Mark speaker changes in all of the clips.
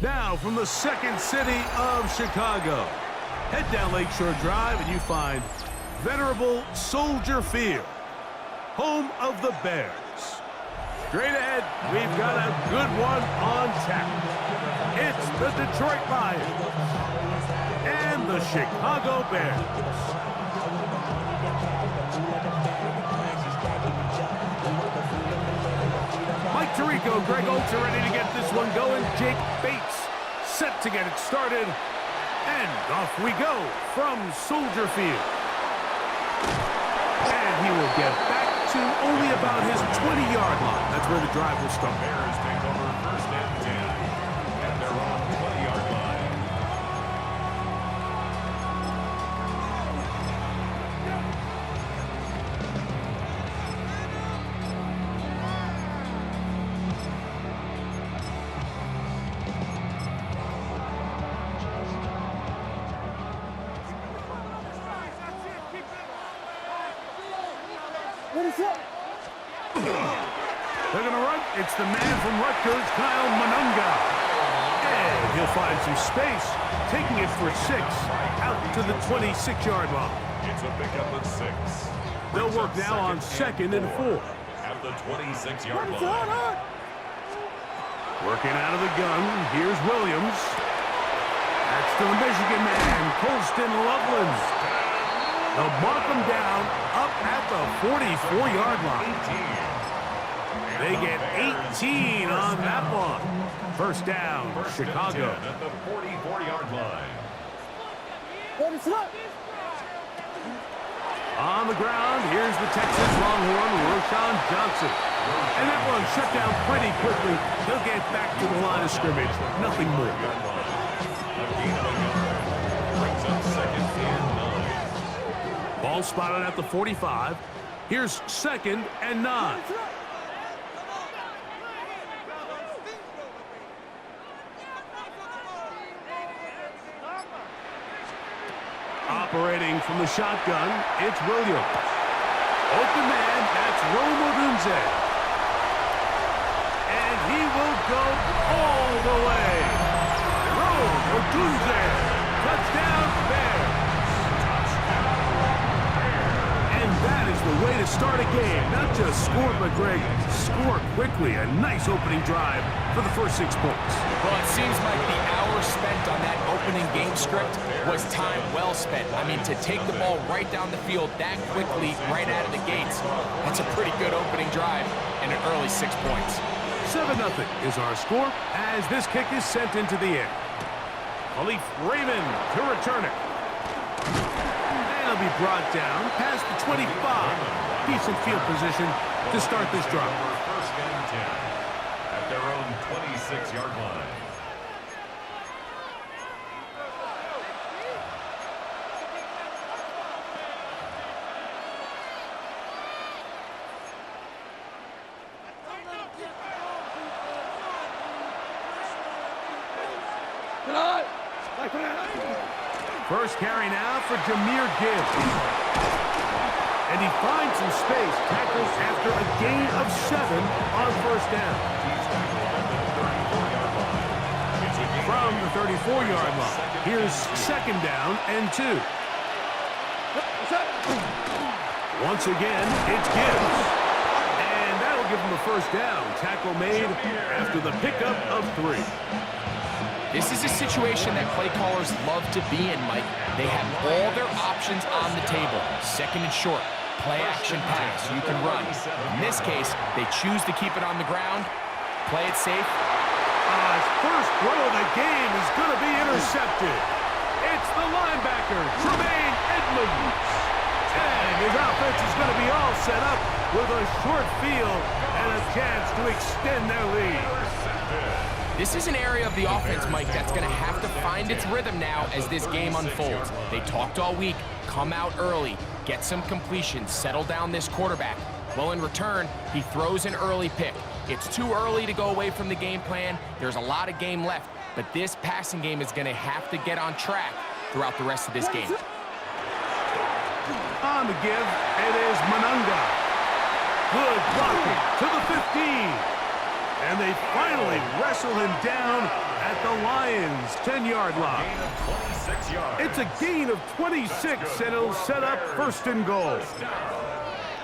Speaker 1: Now from the second city of Chicago, head down Lakeshore Drive and you find venerable Soldier Field, home of the Bears. Straight ahead, we've got a good one on tap. It's the Detroit Lions and the Chicago Bears. Mike Tirico, Greg Oates are ready to get this one going. Jake Bates set to get it started. And off we go from Soldier Field. And he will get back to only about his 20-yard line. That's where the drive will start.
Speaker 2: Bears take over first and 10 at their own 20-yard line.
Speaker 1: They're going to run. It's the man from Rutgers, Kyle Monunga. And he'll find some space, taking it for 6 out to the 26-yard line.
Speaker 2: It's a pickup of 6.
Speaker 1: They'll work now on 2nd and 4.
Speaker 2: At the 26-yard line.
Speaker 1: Working out of the gun. Here's Williams. That's to the Michigan man, Colston Loveland. They'll mark him down up at the 44-yard line. They get 18 on that one. First down, Chicago.
Speaker 2: At the 44-yard line.
Speaker 1: On the ground, here's the Texas Longhorn, Roschon Johnson. And that one shut down pretty quickly. They'll get back to the line of scrimmage. Nothing more.
Speaker 2: Brings up 2nd and 9.
Speaker 1: Ball spotted at the 45. Here's 2nd and 9. Operating from the shotgun, it's Williams. Open man, that's Rome Odunze. And he will go all the way. Rome Odunze, touchdown Bears. And that is the way to start a game. Not just score, but Greg, score quickly. A nice opening drive for the first 6 points.
Speaker 3: Well, it seems like the hour spent on that opening game script was time well spent. I mean, to take the ball right down the field that quickly, right out of the gates, that's a pretty good opening drive and an early 6 points.
Speaker 1: 7-0 is our score as this kick is sent into the air. Khalif Raymond to return it. And it'll be brought down past the 25. Decent field position to start this drive.
Speaker 2: First and 10 at their own 26-yard line.
Speaker 1: First carry now for Jahmyr Gibbs. And he finds some space, tackles after a gain of 7 on first down. From the 34-yard line, here's 2nd down and 2. Once again, it's Gibbs. And that'll give him a first down. Tackle made after the pickup of 3.
Speaker 3: This is a situation that play callers love to be in, Mike. They have all their options on the table. 2nd and short, play action pass, you can run. In this case, they choose to keep it on the ground, play it safe.
Speaker 1: His first throw of the game is going to be intercepted. It's the linebacker, Tremaine Edmonds. And his offense is going to be all set up with a short field and a chance to extend their lead.
Speaker 3: This is an area of the offense, Mike, that's going to have to find its rhythm now as this game unfolds. They talked all week, come out early, get some completions, settle down this quarterback. Well, in return, he throws an early pick. It's too early to go away from the game plan. There's a lot of game left, but this passing game is going to have to get on track throughout the rest of this game.
Speaker 1: On the give, it is Monunga. Good blocking to the 15. And they finally wrestle him down at the Lions' 10-yard line.
Speaker 2: Gain of 26 yards.
Speaker 1: It's a gain of 26, and it'll set up first and goal.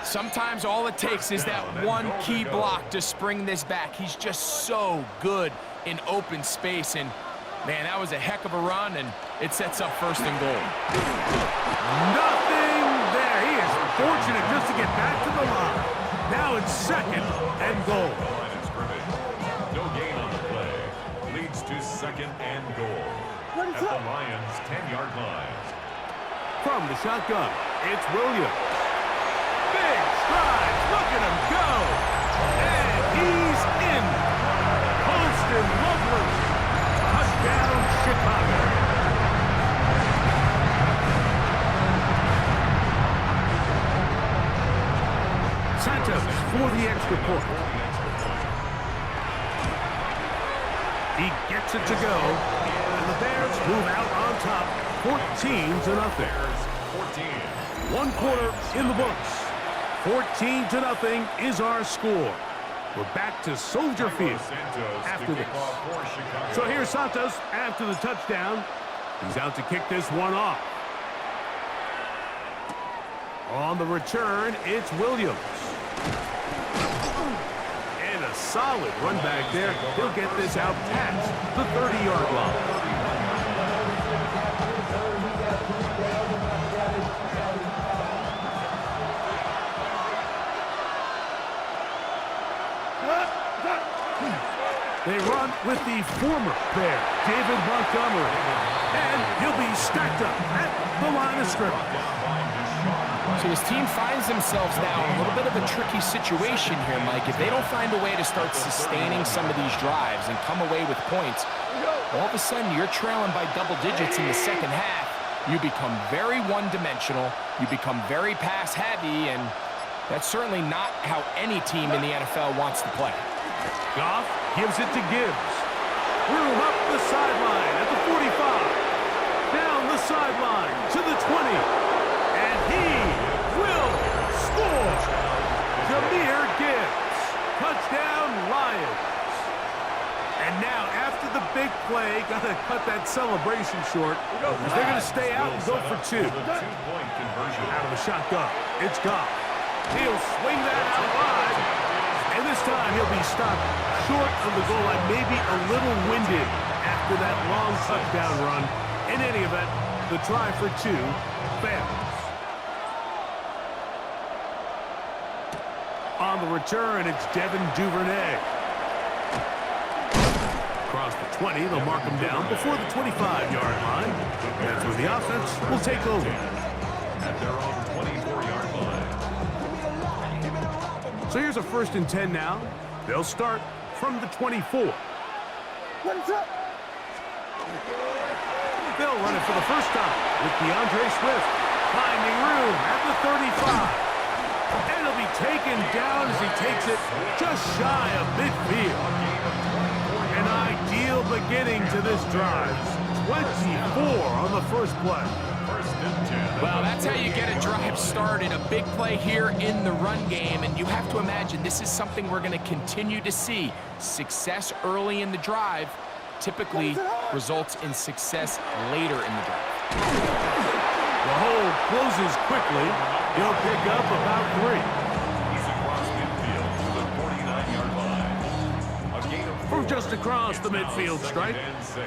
Speaker 3: Sometimes all it takes is that one key block to spring this back. He's just so good in open space, and man, that was a heck of a run, and it sets up first and goal.
Speaker 1: Nothing there. He is fortunate just to get back to the line. Now it's second and goal.
Speaker 2: Line of scrimmage. No gain on the play. Leads to second and goal. At the Lions' 10-yard line.
Speaker 1: From the shotgun, it's Williams. Big strides. Look at him go. And he's in. Holston Loveland. Touchdown, Chicago. Santos for the extra point. He gets it to go. And the Bears move out on top, 14-0.
Speaker 2: 14.
Speaker 1: 1 quarter in the books. 14-0 is our score. We're back to Soldier Field after this. So here's Santos after the touchdown. He's out to kick this one off. On the return, it's Williams. And a solid run back there. He'll get this out past the 30-yard line. They run with the former Bear, David Montgomery. And he'll be stacked up at the line of scrimmage.
Speaker 3: So his team finds themselves now in a little bit of a tricky situation here, Mike. If they don't find a way to start sustaining some of these drives and come away with points, all of a sudden you're trailing by double digits in the second half. You become very one-dimensional. You become very pass-heavy, and that's certainly not how any team in the NFL wants to play.
Speaker 1: Goff gives it to Gibbs. Through up the sideline at the 45. Down the sideline to the 20. And he will score. Jahmyr Gibbs. Touchdown, Lions. And now, after the big play, got to cut that celebration short. Because they're going to stay out and go for two.
Speaker 2: Two-point conversion.
Speaker 1: Out of the shotgun. It's Goff. He'll swing that out wide. And this time he'll be stopped short of the goal line, maybe a little winded after that long touchdown run. In any event, the try for two fails. On the return, it's Devin Duvernay. Across the 20, they'll mark him down before the 25-yard line. That's where the offense will take over.
Speaker 2: At their own 24-yard line.
Speaker 1: So here's a 1st and 10 now. They'll start from the 24. What's up? They'll run it for the first time with DeAndre Swift finding room at the 35. And he'll be taken down as he takes it just shy of midfield. An ideal beginning to this drive. 24 on the first play.
Speaker 3: Well, that's how you get a drive started. A big play here in the run game, and you have to imagine this is something we're going to continue to see. Success early in the drive typically results in success later in the drive.
Speaker 1: The hole closes quickly. He'll pick up about 3.
Speaker 2: He's across midfield to the 49-yard line. A gain of 4.
Speaker 1: From just across the midfield stripe,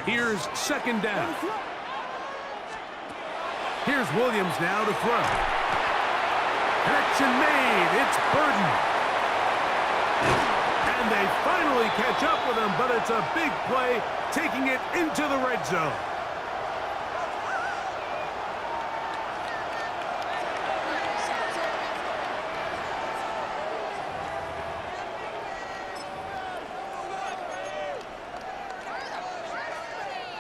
Speaker 1: here's 2nd down. Here's Williams now to throw. Connection made. It's Burden. And they finally catch up with him, but it's a big play, taking it into the red zone.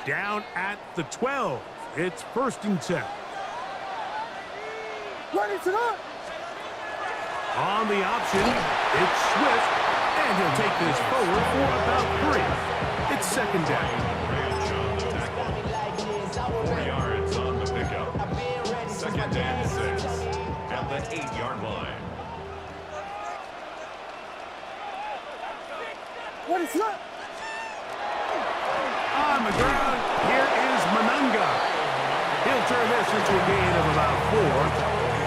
Speaker 1: Down at the 12. It's 1st and 10. On the option, it's Swift, and he'll take this forward for about 3. It's 2nd down.
Speaker 2: 4 yards on the pickup. 2nd and 6 at the 8-yard line.
Speaker 1: On the ground, here is Manunga. He'll turn this into a gain of about 4.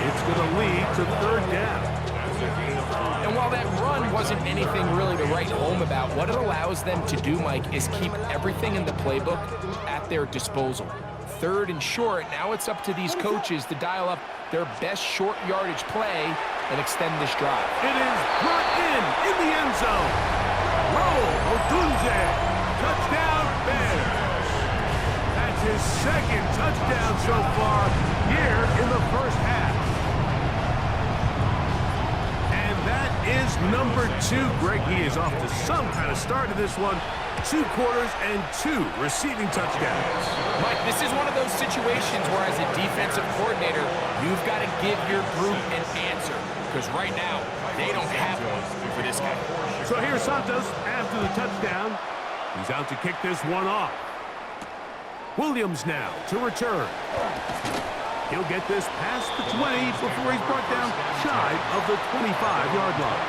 Speaker 1: It's going to lead to 3rd down.
Speaker 3: And while that run wasn't anything really to write home about, what it allows them to do, Mike, is keep everything in the playbook at their disposal. 3rd and short, now it's up to these coaches to dial up their best short yardage play and extend this drive.
Speaker 1: It is brought in the end zone. Roll, Ogunze, touchdown Bears. That's his 2nd touchdown so far here in the first half. And that is number 2. Greg, he is off to some kind of start in this one. 2 quarters and 2 receiving touchdowns.
Speaker 3: Mike, this is one of those situations where as a defensive coordinator, you've got to give your group an answer. Because right now, they don't have one for this guy.
Speaker 1: So here's Santos after the touchdown. He's out to kick this one off. Williams now to return. He'll get this past the 20 before he's brought down shy of the 25-yard line.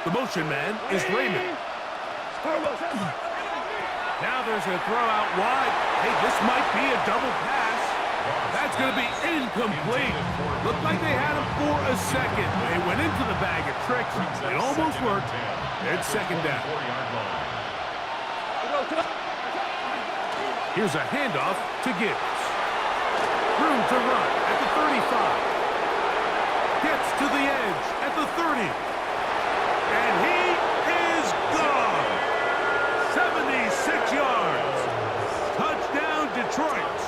Speaker 1: The motion man is Raymond. Now there's a throw out wide. Hey, this might be a double pass. That's going to be incomplete. Looked like they had him for a second. They went into the bag of tricks. It almost worked. It's 2nd down. Here's a handoff to Gibbs. Room to run at the 35. Gets to the edge at the 30. And he is gone. 76 yards. Touchdown, Detroit.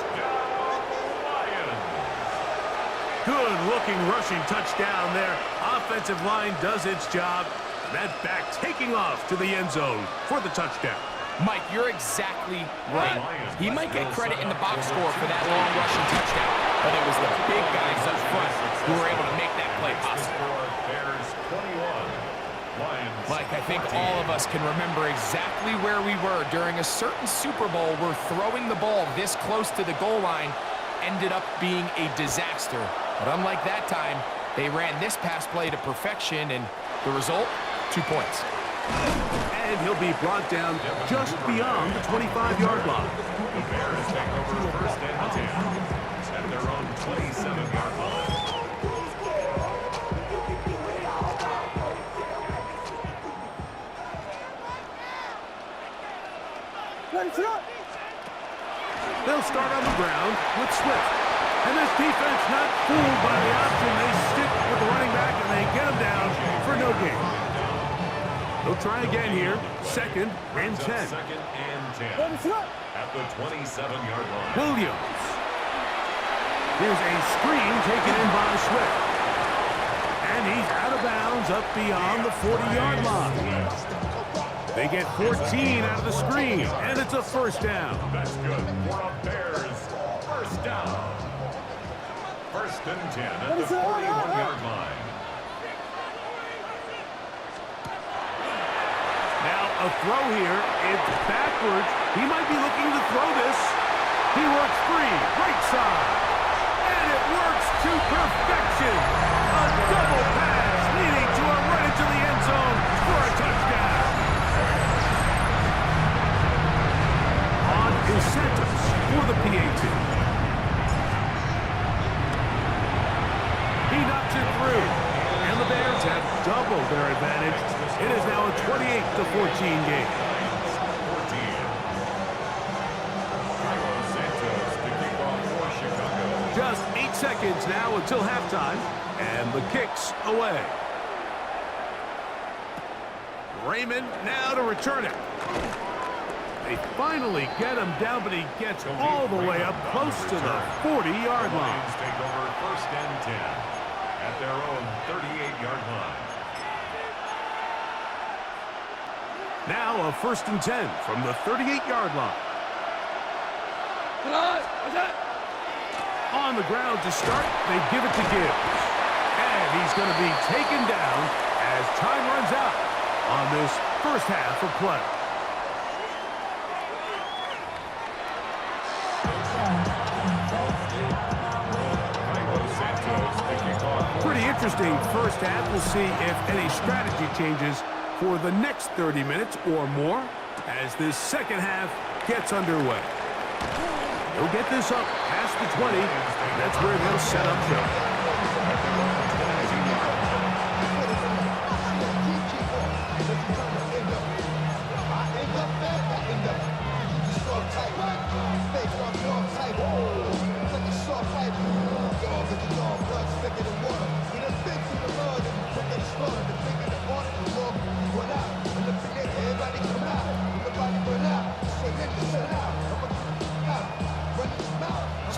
Speaker 1: Good-looking rushing touchdown there. Offensive line does its job. That back taking off to the end zone for the touchdown.
Speaker 3: Mike, you're exactly right. He might get credit in the box score for that long rushing touchdown, but it was the big guys up front who were able to make that play possible. Mike, I think all of us can remember exactly where we were during a certain Super Bowl where throwing the ball this close to the goal line ended up being a disaster. But unlike that time, they ran this pass play to perfection, and the result, 2 points.
Speaker 1: And he'll be brought down just beyond the 25-yard line.
Speaker 2: The Bears take over 1st and 10 at their own 27-yard line.
Speaker 1: They'll start on the ground with Swift. And this defense not fooled by the option. They stick with the running back and they get him down for no gain. They'll try again here. 2nd and 10.
Speaker 2: 2nd and 10 at the 27-yard line.
Speaker 1: Williams. Here's a screen taken in by Swift. And he's out of bounds up beyond the 40-yard line. They get 14 out of the screen, and it's a 1st down.
Speaker 2: That's good for the Bears. 1st down. 1st and 10 at the 41-yard line.
Speaker 1: Now a throw here. It's backwards. He might be looking to throw this. He works free, right side. And it works to perfection. A double pass leading to a run into the end zone for a touchdown. Is Santos for the PAT. He knocks it through, and the Bears have doubled their advantage. It is now a 28-14 game. Just 8 seconds now until halftime, and the kick's away. Raymond now to return it. They finally get him down, but he gets all the way up close to the 40-yard line.
Speaker 2: Take over 1st and 10 at their own 38-yard line.
Speaker 1: Now a 1st and 10 from the 38-yard line. On the ground to start, they give it to Gibbs. And he's going to be taken down as time runs out on this first half of play. interesting first half. We'll see if any strategy changes for the next 30 minutes or more as this second half gets underway. He'll get this up past the 20. That's where they'll set up shop.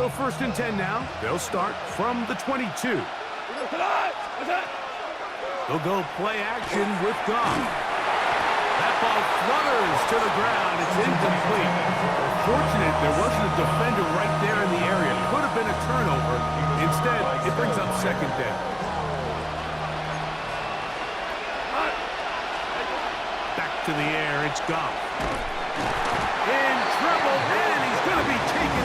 Speaker 1: So 1st and 10 now. They'll start from the 22. They'll go play action with Goff. That ball flutters to the ground. It's incomplete. Fortunate there wasn't a defender right there in the area. Could have been a turnover. Instead, it brings up 2nd down. Back to the air. It's Goff. In trouble, and he's going to be taken